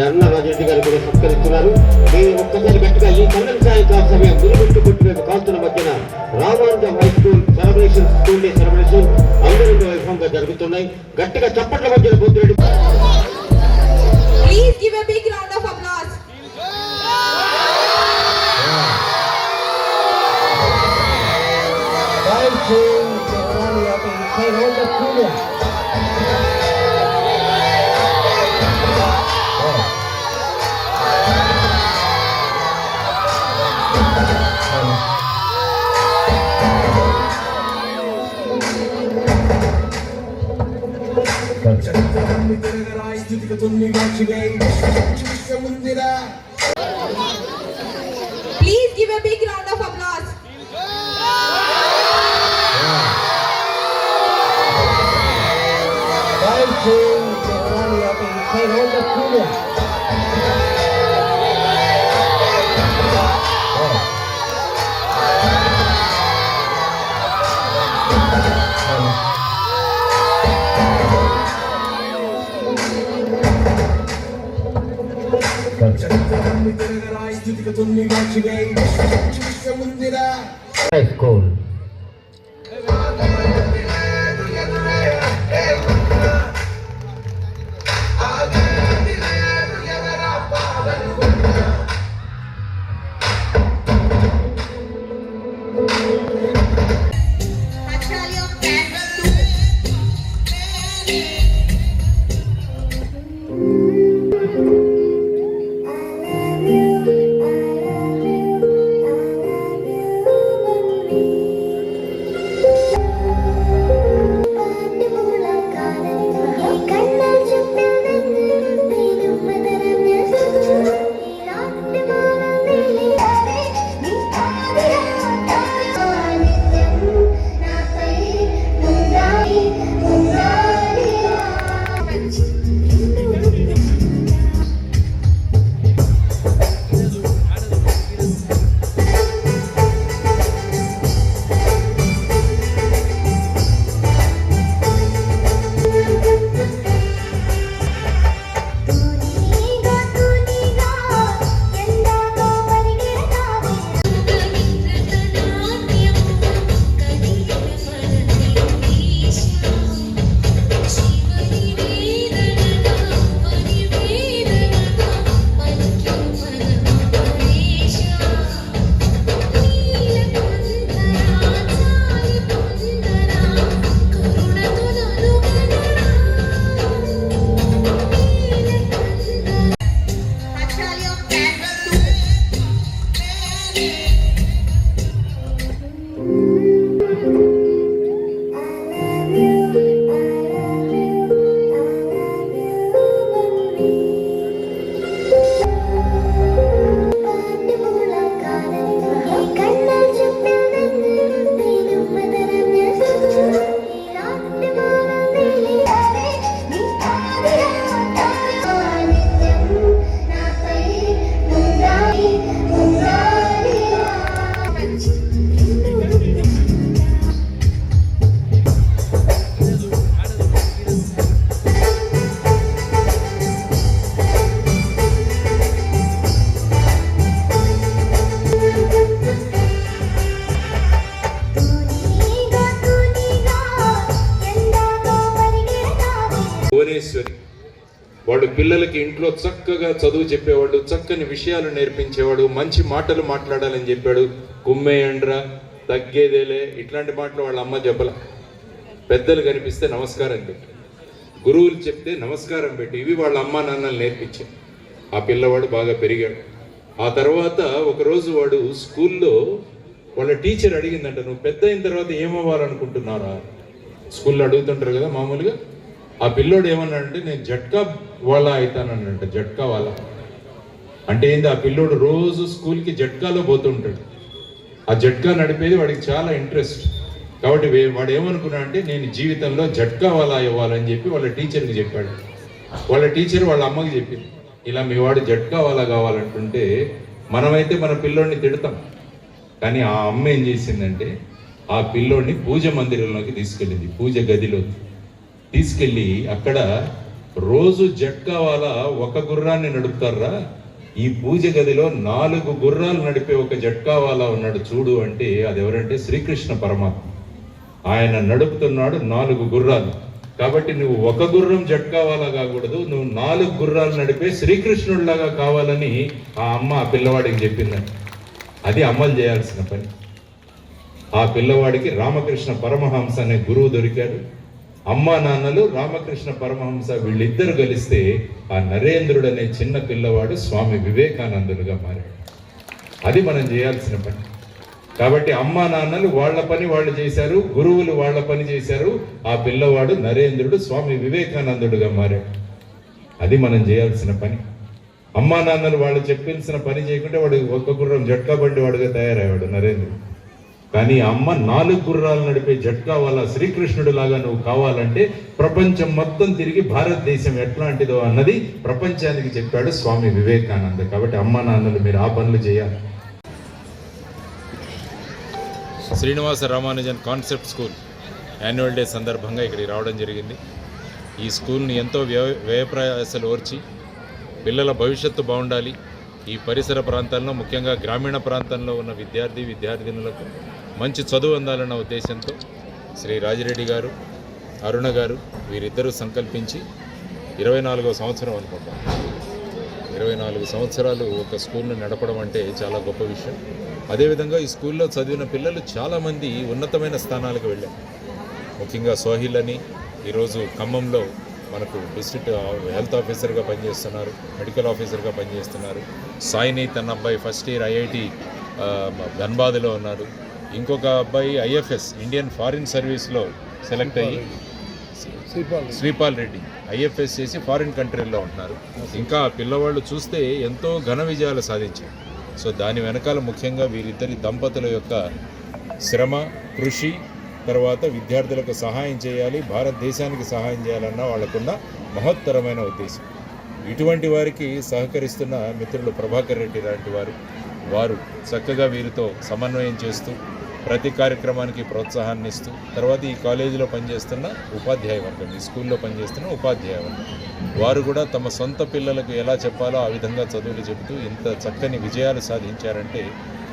అన్న రాజరెడ్డి గారు కూడా సత్కరిస్తున్నారు. మీరు ఒక్కసారి గట్టిగా ఈ కన్నడ సాయంకాల సమయం గురుపెట్టు కొట్టిన కాంతుల మధ్యన Ramanujam high school celebration, school day celebration అందరూ వైభవంగా జరుగుతున్నాయి. గట్టిగా చప్పట్ల మధ్యన Buddireddy. Please give a big round of applause. Please give a big round of applause. School. వాడు పిల్లలకి ఇంట్లో చక్కగా చదువు చెప్పేవాడు, చక్కని విషయాలు నేర్పించేవాడు, మంచి మాటలు మాట్లాడాలని చెప్పాడు. కుమ్మేయండ్రా, తగ్గేదేలే, ఇట్లాంటి మాటలు వాళ్ళ అమ్మ చెప్పల. పెద్దలు కనిపిస్తే నమస్కారం పెట్టి, గురువులు చెప్తే నమస్కారం పెట్టి, ఇవి వాళ్ళ అమ్మ నాన్నలు నేర్పించారు. ఆ పిల్లవాడు బాగా పెరిగాడు. ఆ తర్వాత ఒకరోజు వాడు స్కూల్లో వాళ్ళ టీచర్ అడిగిందంట, నువ్వు పెద్ద అయిన తర్వాత ఏమవ్వాలనుకుంటున్నారా? స్కూల్లో అడుగుతుంటారు కదా మామూలుగా. ఆ పిల్లోడు ఏమన్నాడంటే, నేను జట్కా వాళ్ళ అవుతానంట. జట్కా వాళ్ళ అంటే ఏంది? ఆ పిల్లోడు రోజు స్కూల్కి జట్కాలో పోతుంటాడు. ఆ జట్కా నడిపేది వాడికి చాలా ఇంట్రెస్ట్. కాబట్టి వాడు ఏమనుకున్నా అంటే, నేను జీవితంలో జట్కా వాళ్ళ ఇవ్వాలని చెప్పి వాళ్ళ టీచర్కి చెప్పాడు. వాళ్ళ టీచర్ వాళ్ళ అమ్మకి చెప్పింది, ఇలా మీ వాడు జట్కా వాళ్ళ కావాలంటుంటే మనమైతే మన పిల్లోడిని తిడతాం. కానీ ఆ అమ్మ ఏం చేసిందంటే, ఆ పిల్లోడిని పూజ మందిరంలోకి తీసుకెళ్ళింది. పూజ గదిలోకి తీసుకెళ్ళి అక్కడ రోజు జట్కా వాళ్ళ ఒక గుర్రాన్ని నడుపుతారా, ఈ పూజ గదిలో 4 గుర్రాలు నడిపే ఒక జట్కా వాళ్ళ ఉన్నాడు చూడు అంటే అది ఎవరంటే శ్రీకృష్ణ పరమాత్మ. ఆయన నడుపుతున్నాడు 4 గుర్రాలు. కాబట్టి నువ్వు ఒక గుర్రం జట్కా వాళ్ళ కాకూడదు, నువ్వు 4 గుర్రాలు నడిపే శ్రీకృష్ణుడిలాగా కావాలని ఆ అమ్మ ఆ పిల్లవాడికి చెప్పిందని. అది అమలు చేయాల్సిన పని. ఆ పిల్లవాడికి రామకృష్ణ పరమహంస అనే గురువు దొరికాడు. అమ్మా నాన్నలు రామకృష్ణ పరమహంస వీళ్ళిద్దరు కలిస్తే ఆ నరేంద్రుడు అనే చిన్న పిల్లవాడు స్వామి వివేకానందులుగా మారాడు. అది మనం చేయాల్సిన పని. కాబట్టి అమ్మా నాన్నలు వాళ్ళ పని వాళ్ళు చేశారు, గురువులు వాళ్ళ పని చేశారు. ఆ పిల్లవాడు నరేంద్రుడు స్వామి వివేకానందుడుగా మారాడు. అది మనం చేయాల్సిన పని. అమ్మా నాన్నలు వాళ్ళు చెప్పించిన పని చేయకుంటే వాడు ఒక్క గుర్రం జట్కా బండి వాడుగా తయారయ్యాడు నరేంద్రుడు. కానీ అమ్మ 4 గుర్రాలు నడిపే జట్కా వాళ్ళ శ్రీకృష్ణుడు లాగా నువ్వు కావాలంటే ప్రపంచం మొత్తం తిరిగి భారతదేశం ఎట్లాంటిదో అన్నది ప్రపంచానికి చెప్పాడు స్వామి వివేకానంద. కాబట్టి అమ్మా నాన్నలు మీరు ఆ పనులు చేయాలి. Srinivasa Ramanujan concept school annual day సందర్భంగా ఇక్కడికి రావడం జరిగింది. ఈ స్కూల్ని ఎంతో వ్యయప్రయాసాలు ఓర్చి పిల్లల భవిష్యత్తు బాగుండాలి, ఈ పరిసర ప్రాంతాల్లో ముఖ్యంగా గ్రామీణ ప్రాంతంలో ఉన్న విద్యార్థినులకు మంచి చదువు అందాలన్న ఉద్దేశంతో శ్రీ రాజిరెడ్డి గారు, అరుణ గారు వీరిద్దరూ సంకల్పించి 24వ సంవత్సరం అనుకుంటాం. 24 సంవత్సరాలు ఒక స్కూల్ని నడపడం అంటే చాలా గొప్ప విషయం. అదేవిధంగా ఈ స్కూల్లో చదివిన పిల్లలు చాలామంది ఉన్నతమైన స్థానాలకు వెళ్ళారు. ముఖ్యంగా సోహిల్ అని ఈరోజు ఖమ్మంలో మనకు డిస్ట్రిక్ట్ హెల్త్ ఆఫీసర్గా పనిచేస్తున్నారు, మెడికల్ ఆఫీసర్గా పనిచేస్తున్నారు. సాయిని తన అబ్బాయి ఫస్ట్ ఇయర్ ఐఐటి ధన్బాద్లో ఉన్నారు. ఇంకొక అబ్బాయి ఐఎఫ్ఎస్ ఇండియన్ ఫారిన్ సర్వీస్లో సెలెక్ట్ అయ్యి శ్రీపాల్ రెడ్డి ఐఎఫ్ఎస్ చేసి ఫారిన్ కంట్రీల్లో ఉంటున్నారు. ఇంకా పిల్లవాళ్ళు చూస్తే ఎంతో ఘన విజయాలు సాధించారు. సో దాని వెనకాల ముఖ్యంగా వీరిద్దరి దంపతుల యొక్క శ్రమ, కృషి, తర్వాత విద్యార్థులకు సహాయం చేయాలి, భారతదేశానికి సహాయం చేయాలన్న వాళ్ళకున్న మహత్తరమైన ఉద్దేశం. ఇటువంటి వారికి సహకరిస్తున్న మిత్రులు ప్రభాకర్ రెడ్డి లాంటి వారు చక్కగా వీరితో సమన్వయం చేస్తూ ప్రతి కార్యక్రమానికి ప్రోత్సాహాన్ని ఇస్తూ, తర్వాత ఈ కాలేజీలో పనిచేస్తున్న ఉపాధ్యాయ వర్గం, ఈ స్కూల్లో పనిచేస్తున్న ఉపాధ్యాయ వర్గం వారు కూడా తమ సొంత పిల్లలకు ఎలా చెప్పాలో ఆ విధంగా చదువులు చెబుతూ ఇంత చక్కని విజయాలు సాధించారంటే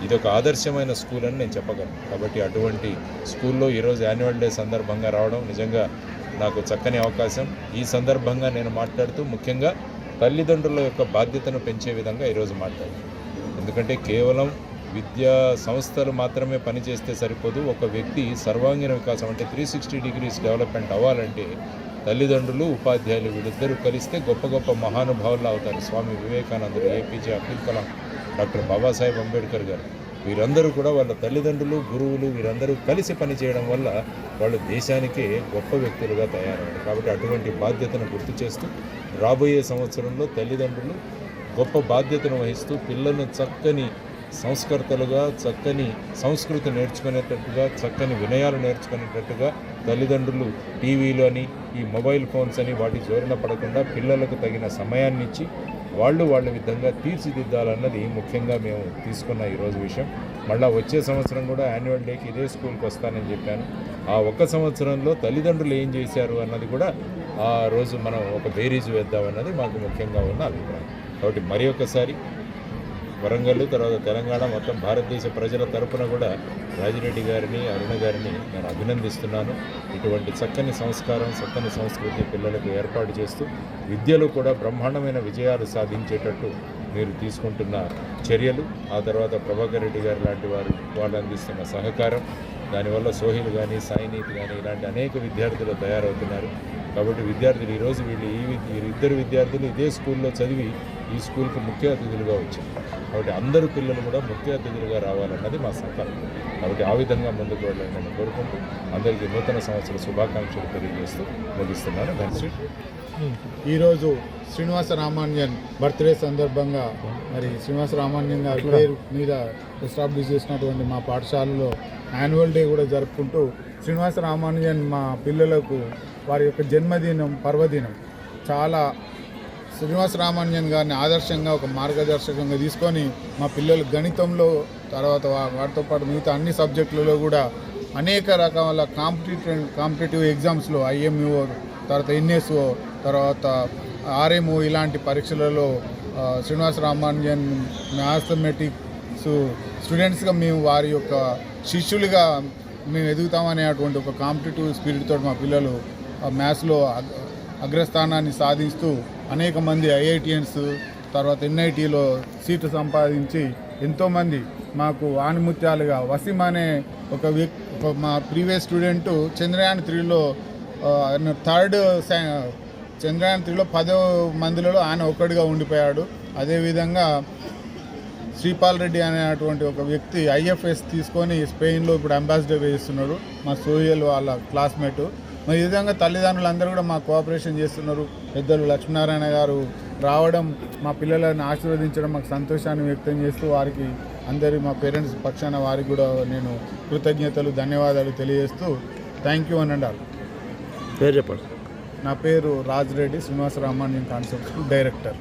ఇదొక ఆదర్శమైన స్కూల్ అని నేను చెప్పగలను. కాబట్టి అటువంటి స్కూల్లో ఈరోజు యాన్యువల్ డే సందర్భంగా రావడం నిజంగా నాకు చక్కని అవకాశం. ఈ సందర్భంగా నేను మాట్లాడుతూ ముఖ్యంగా తల్లిదండ్రుల యొక్క బాధ్యతను పెంచే విధంగా ఈరోజు మాట్లాడాను. ఎందుకంటే కేవలం విద్యా సంస్థలు మాత్రమే పనిచేస్తే సరిపోదు. ఒక వ్యక్తి సర్వాంగీణ వికాసం అంటే 360 degrees డెవలప్మెంట్ అవ్వాలంటే తల్లిదండ్రులు, ఉపాధ్యాయులు వీళ్ళిద్దరూ కలిస్తే గొప్ప గొప్ప మహానుభావులు అవుతారు. స్వామి వివేకానందుడు, ఏపీజే అబ్దుల్ కలాం, డాక్టర్ బాబాసాహెబ్ అంబేద్కర్ గారు వీరందరూ కూడా వాళ్ళ తల్లిదండ్రులు, గురువులు వీరందరూ కలిసి పనిచేయడం వల్ల వాళ్ళు దేశానికే గొప్ప వ్యక్తులుగా తయారయ్యారు. కాబట్టి అటువంటి బాధ్యతను గుర్తు చేస్తూ రాబోయే సంవత్సరంలో తల్లిదండ్రులు గొప్ప బాధ్యతను వహిస్తూ పిల్లలను చక్కని సంస్కర్తలుగా, చక్కని సంస్కృతి నేర్చుకునేటట్టుగా, చక్కని వినయాలు నేర్చుకునేటట్టుగా తల్లిదండ్రులు టీవీలు అని, ఈ మొబైల్ ఫోన్స్ అని వాటి జోరిన పడకుండా పిల్లలకు తగిన సమయాన్ని ఇచ్చి వాళ్ళ విధంగా తీర్చిదిద్దాలన్నది ముఖ్యంగా మేము తీసుకున్న ఈరోజు విషయం. మళ్ళీ వచ్చే సంవత్సరం కూడా యాన్యువల్ డేకి ఇదే స్కూల్కి వస్తానని చెప్పాను. ఆ ఒక్క సంవత్సరంలో తల్లిదండ్రులు ఏం చేశారు అన్నది కూడా ఆ రోజు మనం ఒక బేరీజు వేద్దామన్నది మాకు ముఖ్యంగా ఉన్న అభిప్రాయం. కాబట్టి మరి ఒకసారి వరంగల్, తర్వాత తెలంగాణ, మొత్తం భారతదేశ ప్రజల తరపున కూడా రాజిరెడ్డి గారిని, అరుణ గారిని నేను అభినందిస్తున్నాను. ఇటువంటి చక్కని సంస్కారం, చక్కని సంస్కృతి పిల్లలకు ఏర్పాటు చేస్తూ విద్యలో కూడా బ్రహ్మాండమైన విజయాలు సాధించేటట్టు మీరు తీసుకుంటున్న చర్యలు, ఆ తర్వాత ప్రభాకర్ రెడ్డి గారు లాంటి వాళ్ళు అందిస్తున్న సహకారం, దానివల్ల సోహిల్ కానీ, సాయినీత్ కానీ ఇలాంటి అనేక విద్యార్థులు తయారవుతున్నారు. కాబట్టి విద్యార్థులు ఈరోజు వీరిద్దరు విద్యార్థులు ఇదే స్కూల్లో చదివి ఈ స్కూల్కి ముఖ్య అతిథులుగా వచ్చారు. కాబట్టి అందరూ పిల్లలు కూడా ముఖ్య అతిథులుగా రావాలన్నది మా సంకల్పం. కాబట్టి ఆ విధంగా ముందుకు వెళ్ళాలని నేను కోరుకుంటూ అందరికీ నూతన సంవత్సర శుభాకాంక్షలు తెలియజేస్తూ ముగిస్తున్నాను. ధన్యవాదాలు. ఈరోజు శ్రీనివాస రామానుజన్ బర్త్డే సందర్భంగా మరి శ్రీనివాస రామానుజన్ గారి పేరు మీద ఎస్టాబ్లిష్ చేసినటువంటి మా పాఠశాలలో యాన్యువల్ డే కూడా జరుపుకుంటూ శ్రీనివాస రామానుజన్ మా పిల్లలకు వారి యొక్క జన్మదినం, పర్వదినం చాలా శ్రీనివాస రామానుజన్ గారిని ఆదర్శంగా ఒక మార్గదర్శకంగా తీసుకొని మా పిల్లలు గణితంలో, తర్వాత వాటితో పాటు మిగతా అన్ని సబ్జెక్టులలో కూడా అనేక రకాల కాంపిటేటివ్ ఎగ్జామ్స్లో IMU, తర్వాత NSO తర్వాత ఆర్ఎంఓ ఇలాంటి పరీక్షలలో శ్రీనివాస రామానుజన్ మ్యాథమెటిక్స్ స్టూడెంట్స్గా మేము వారి యొక్క శిష్యులుగా మేము ఎదుగుతామనేటువంటి ఒక కాంపిటేటివ్ స్పిరిట్తో మా పిల్లలు మ్యాథ్స్లో అగ్రస్థానాన్ని సాధిస్తూ అనేక మంది ఐఐటియన్స్ తర్వాత ఎన్ఐటీలో సీటు సంపాదించి ఎంతోమంది మాకు ఆనిముత్యాలుగా వసీం అనే మా ప్రీవియస్ స్టూడెంట్ చంద్రయాన్ 3లో చంద్రయాన్ 3లో 10 మందిలో ఆయన ఒక్కడిగా ఉండిపోయాడు. అదేవిధంగా శ్రీపాల్ రెడ్డి అనేటువంటి ఒక వ్యక్తి ఐఎఫ్ఎస్ తీసుకొని స్పెయిన్లో ఇప్పుడు అంబాసిడర్ చేస్తున్నారు, మా సోయల్ వాళ్ళ క్లాస్మేటు. మరి ఈ విధంగా తల్లిదండ్రులందరూ కూడా మా కోఆపరేషన్ చేస్తున్నారు. పెద్దలు లక్ష్మీనారాయణ గారు రావడం మా పిల్లలను ఆశీర్వదించడం మాకు సంతోషాన్ని వ్యక్తం చేస్తూ వారికి అందరి మా పేరెంట్స్ పక్షాన వారికి కూడా నేను కృతజ్ఞతలు ధన్యవాదాలు తెలియజేస్తూ థ్యాంక్ యూ అని అన్నారు. పేరు చెప్పండి. నా పేరు Raj Reddy, Srinivasa Ramanujan concept school director.